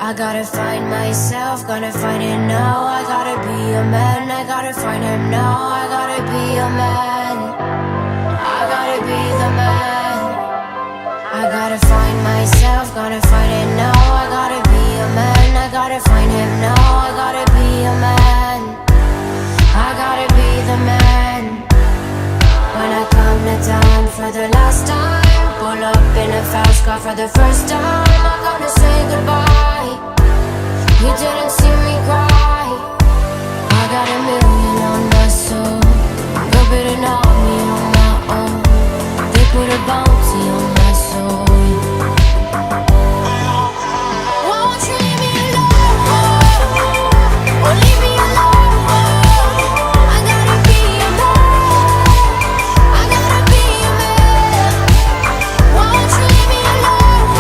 I gotta find myself, gonna find it now. I gotta be a man, I gotta find him now. I gotta be a man, I gotta be the man. I gotta find myself, gonna find it now. I gotta be a man, I gotta find him now. I gotta be a man, I gotta be the man. When I come to town for the last time, pull up in a fast car for the first time, I'm gonna say goodbye. You didn't see me cry. I got a million on my soul, no bidding on me on my own. They put a bounty on my soul. Won't you leave me alone? Or leave me alone? I gotta be a man, I gotta be a man. Won't you leave me alone?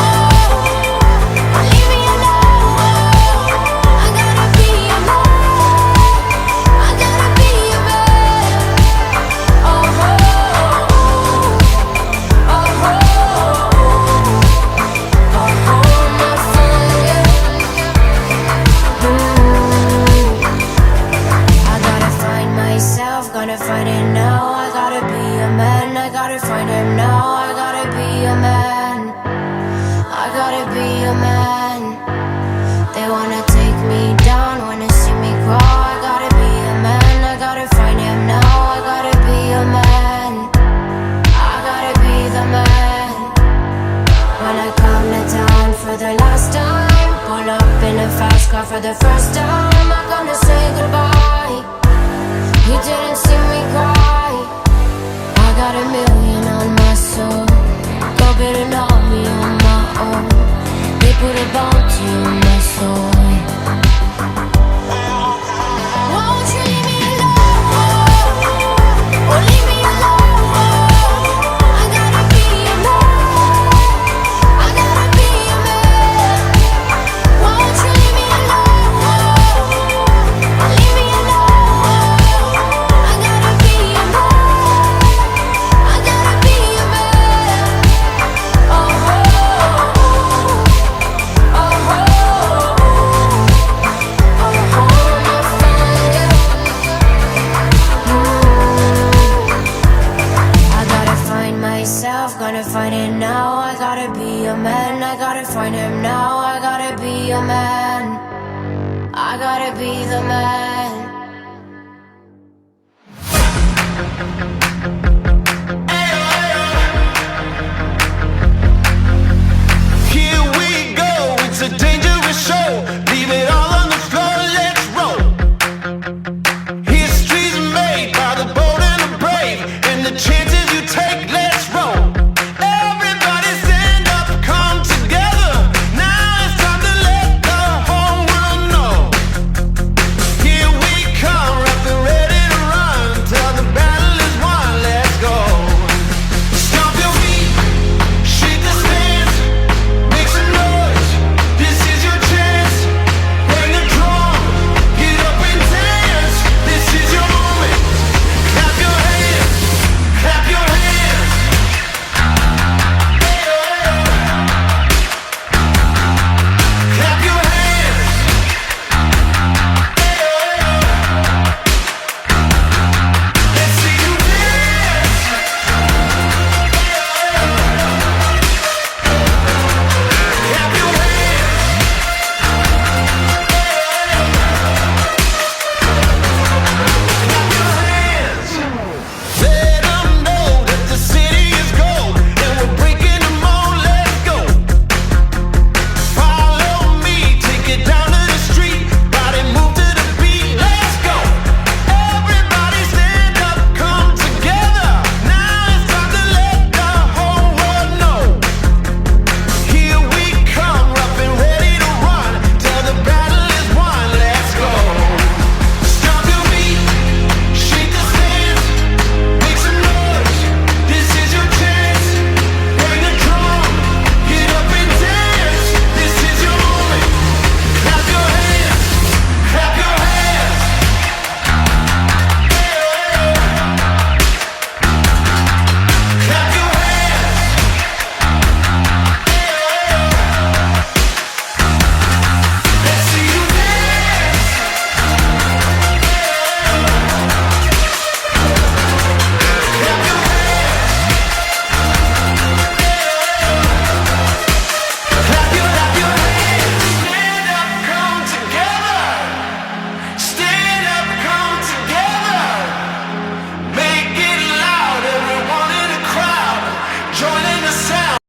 Or leave me alone? I gotta be a man, I gotta be a man. Oh, oh, oh, oh, oh, my fire. I gotta find myself, gonna find it now. I gotta be a man, I gotta find him now. I gotta be a man, I gotta be a man. They wanna take me down, wanna see me grow. I gotta be a man, I gotta find him now. I gotta be a man, I gotta be the man. When I come to town for the last time, pull up in a fast car for the first time, I'm gonna say goodbye. You didn't see me cry. I got a million on my soul, go bidding on me on my own. They put a bounty on my soul. Won't you leave me alone? Or leave me alone? I gotta be a man, I gotta be a man. Won't you leave me alone? Or leave me alone? I gotta be a man, I gotta be a man. Oh, oh, oh, oh, my fire. I gotta find myself, gonna find it now. I gotta be a man, I gotta find him now. I gotta be a man, I gotta be the man.